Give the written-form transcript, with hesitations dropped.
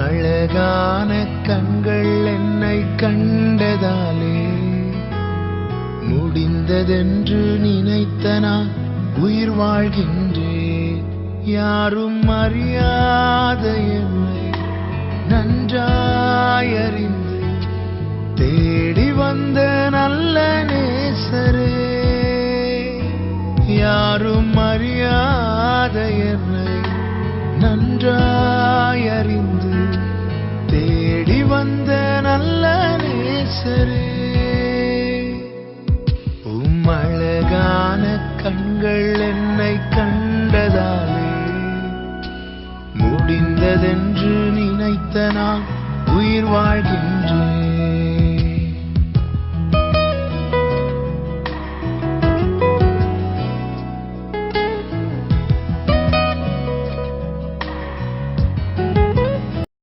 அழகான கண்கள் என்னை கண்டதாலே முடிந்ததென்று நினைத்த நான் உயிர் வாழ்கின்றேன். யாரும் அறியாத என்னை நன்றாயறிந்து தேடி வந்த நல்ல நேசரே, யாரும் அறியாத என்னை நன்றாயறிந்து தேடி வந்த நல்ல நேசரே, அழகான கண்கள் என்னை கண்டதாலே முடிந்ததென்று நினைத்த நான் உயிர் வாழ்கின்றேன்.